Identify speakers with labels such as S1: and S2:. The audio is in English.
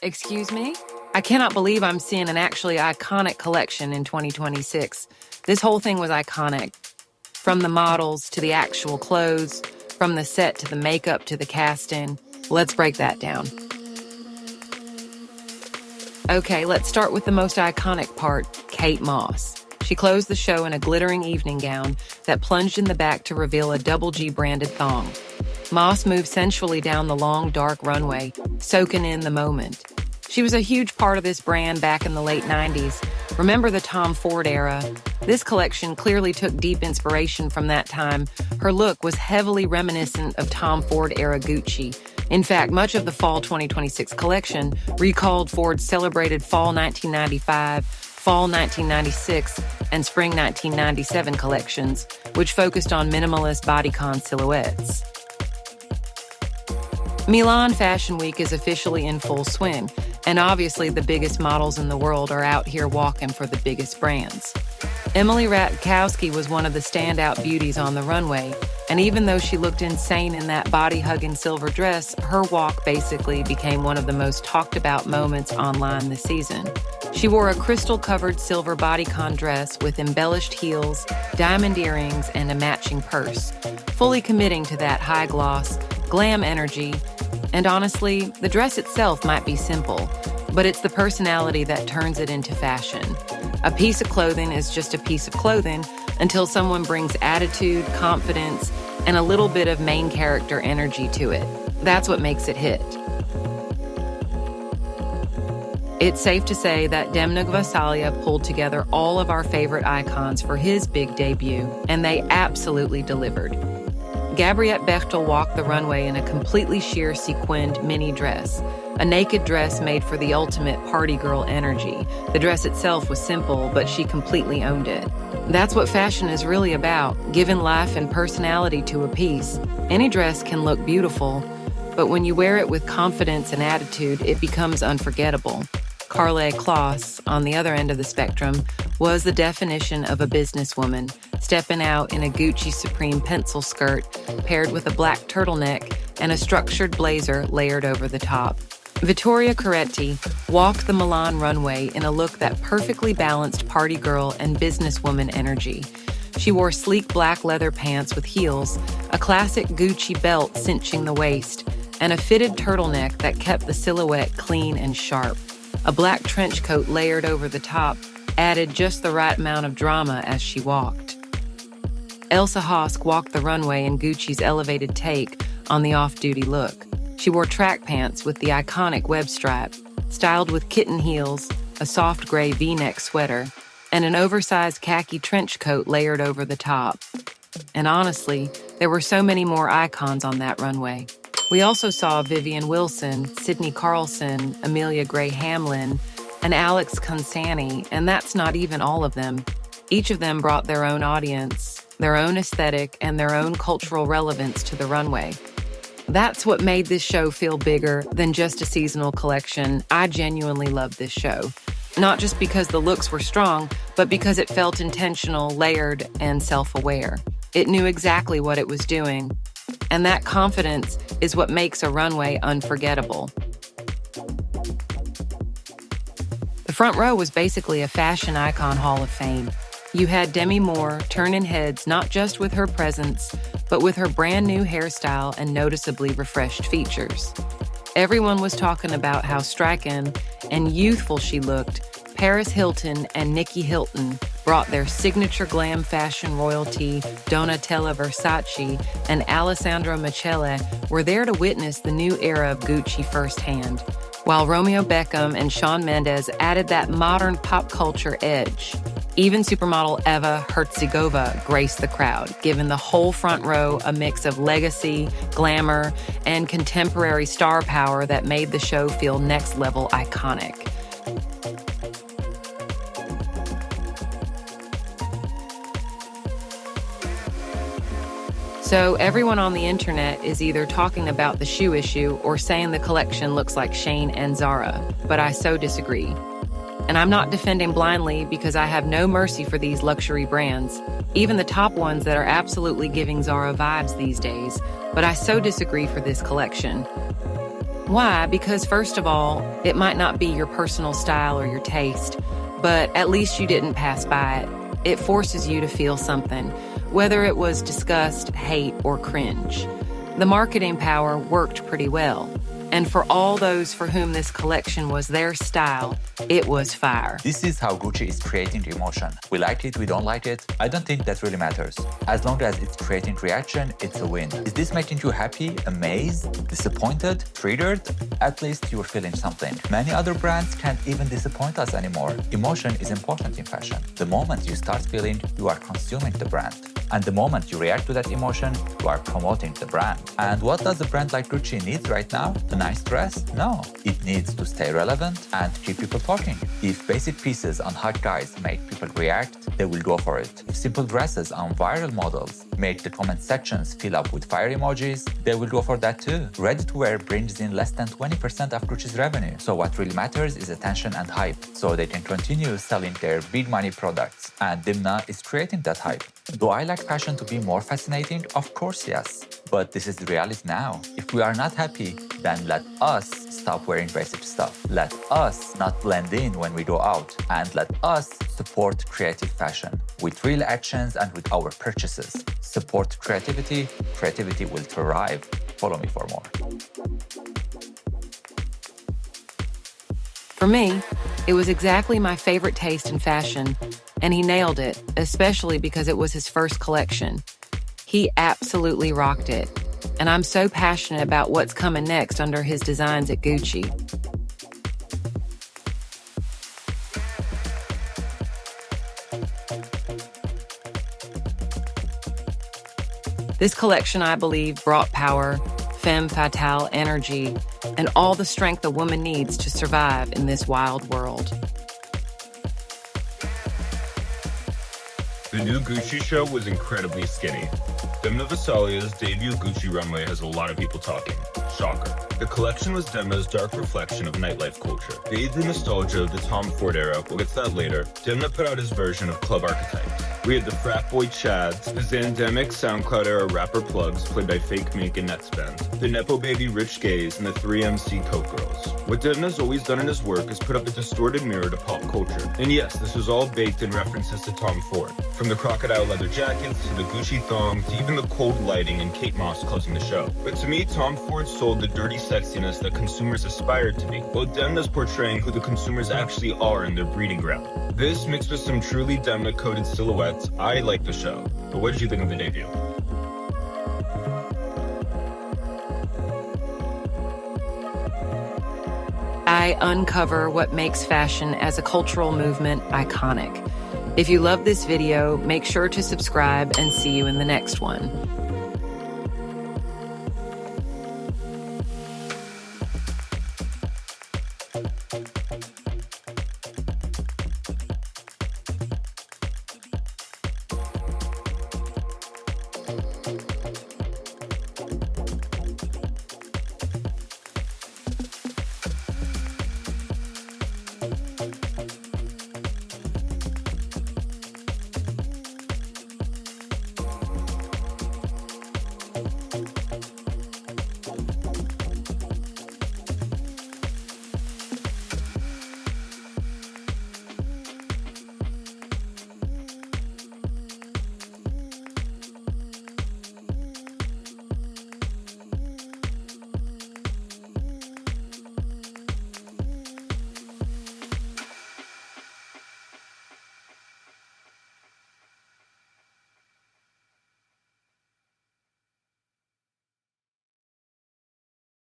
S1: Excuse me? I cannot believe I'm seeing an actually iconic collection in 2026. This whole thing was iconic. From the models to the actual clothes, from the set to the makeup to the casting. Let's break that down. Okay, let's start with the most iconic part, Kate Moss. She closed the show in a glittering evening gown that plunged in the back to reveal a double G branded thong. Moss moved sensually down the long, dark runway, soaking in the moment. She was a huge part of this brand back in the late 90s. Remember the Tom Ford era? This collection clearly took deep inspiration from that time. Her look was heavily reminiscent of Tom Ford era Gucci. In fact, much of the Fall 2026 collection recalled Ford's celebrated Fall 1995, Fall 1996, and Spring 1997 collections, which focused on minimalist bodycon silhouettes. Milan Fashion Week is officially in full swing, and obviously the biggest models in the world are out here walking for the biggest brands. Emily Ratajkowski was one of the standout beauties on the runway, and even though she looked insane in that body-hugging silver dress, her walk basically became one of the most talked-about moments online this season. She wore a crystal-covered silver bodycon dress with embellished heels, diamond earrings, and a matching purse, fully committing to that high-gloss, glam energy. And honestly, the dress itself might be simple, but it's the personality that turns it into fashion. A piece of clothing is just a piece of clothing until someone brings attitude, confidence, and a little bit of main character energy to it. That's what makes it hit. It's safe to say that Demna Gvasalia pulled together all of our favorite icons for his big debut, and they absolutely delivered. Gabriette Bechtel walked the runway in a completely sheer sequined mini dress, a naked dress made for the ultimate party girl energy. The dress itself was simple, but she completely owned it. That's what fashion is really about, giving life and personality to a piece. Any dress can look beautiful, but when you wear it with confidence and attitude, it becomes unforgettable. Carle Kloss, on the other end of the spectrum, was the definition of a businesswoman, stepping out in a Gucci Supreme pencil skirt paired with a black turtleneck and a structured blazer layered over the top. Vittoria Coretti walked the Milan runway in a look that perfectly balanced party girl and businesswoman energy. She wore sleek black leather pants with heels, a classic Gucci belt cinching the waist, and a fitted turtleneck that kept the silhouette clean and sharp. A black trench coat layered over the top added just the right amount of drama as she walked. Elsa Hosk walked the runway in Gucci's elevated take on the off-duty look. She wore track pants with the iconic web stripe, styled with kitten heels, a soft gray V-neck sweater, and an oversized khaki trench coat layered over the top. And honestly, there were so many more icons on that runway. We also saw Vivian Wilson, Sydney Carlson, Amelia Gray Hamlin, and Alex Consani, and that's not even all of them. Each of them brought their own audience, their own aesthetic, and their own cultural relevance to the runway. That's what made this show feel bigger than just a seasonal collection. I genuinely loved this show. Not just because the looks were strong, but because it felt intentional, layered, and self-aware. It knew exactly what it was doing. And that confidence is what makes a runway unforgettable. The front row was basically a fashion icon hall of fame. You had Demi Moore turning heads not just with her presence, but with her brand new hairstyle and noticeably refreshed features. Everyone was talking about how striking and youthful she looked. Paris Hilton and Nikki Hilton brought their signature glam fashion royalty, Donatella Versace and Alessandro Michele, were there to witness the new era of Gucci firsthand, while Romeo Beckham and Shawn Mendes added that modern pop culture edge. Even supermodel Eva Hertzigova graced the crowd, giving the whole front row a mix of legacy, glamour, and contemporary star power that made the show feel next-level iconic. So everyone on the internet is either talking about the shoe issue or saying the collection looks like Shane and Zara, but I so disagree. And I'm not defending blindly because I have no mercy for these luxury brands, even the top ones that are absolutely giving Zara vibes these days, but I so disagree for this collection. Why? Because first of all, it might not be your personal style or your taste, but at least you didn't pass by it. It forces you to feel something, whether it was disgust, hate, or cringe. The marketing power worked pretty well. And for all those for whom this collection was their style, it was fire.
S2: This is how Gucci is creating emotion. We like it, we don't like it. I don't think that really matters. As long as it's creating reaction, it's a win. Is this making you happy, amazed, disappointed, triggered? At least you're feeling something. Many other brands can't even disappoint us anymore. Emotion is important in fashion. The moment you start feeling, you are consuming the brand. And the moment you react to that emotion, you are promoting the brand. And what does a brand like Gucci need right now? A nice dress? No. It needs to stay relevant and keep people talking. If basic pieces on hot guys make people react, they will go for it. If simple dresses on viral models make the comment sections fill up with fire emojis, they will go for that too. Ready-to-wear brings in less than 20% of Gucci's revenue. So what really matters is attention and hype, so they can continue selling their big money products. And Demna is creating that hype. Do I like fashion to be more fascinating? Of course, yes. But this is the reality now. If we are not happy, then let us stop wearing basic stuff. Let us not blend in when we go out. And let us support creative fashion with real actions and with our purchases. Support creativity. Creativity will thrive. Follow me for more.
S1: For me, it was exactly my favorite taste in fashion, and he nailed it, especially because it was his first collection. He absolutely rocked it, and I'm so passionate about what's coming next under his designs at Gucci. This collection, I believe, brought power, femme fatale energy, and all the strength a woman needs to survive in this wild world.
S3: The new Gucci show was incredibly skinny. Demna Gvasalia's debut Gucci runway has a lot of people talking. Shocker. The collection was Demna's dark reflection of nightlife culture. Bathed in nostalgia of the Tom Ford era, we'll get to that later, Demna put out his version of club archetypes. We had the frat boy Chads, the Zandemic SoundCloud era rapper Plugs, played by Fake Mink and Netspend, the Nepo Baby Rich Gays, and the 3MC Coke Girls. What Demna's always done in his work is put up a distorted mirror to pop culture. And yes, this was all baked in references to Tom Ford. From the crocodile leather jackets, to the Gucci thong, to even the cold lighting and Kate Moss closing the show. But to me, Tom Ford sold the dirty sexiness that consumers aspired to be, while Demna's portraying who the consumers actually are in their breeding ground. This, mixed with some truly Demna-coded silhouettes, I like the show. But what did you think of the debut?
S1: I uncover what makes fashion as a cultural movement iconic. If you love this video, make sure to subscribe and see you in the next one.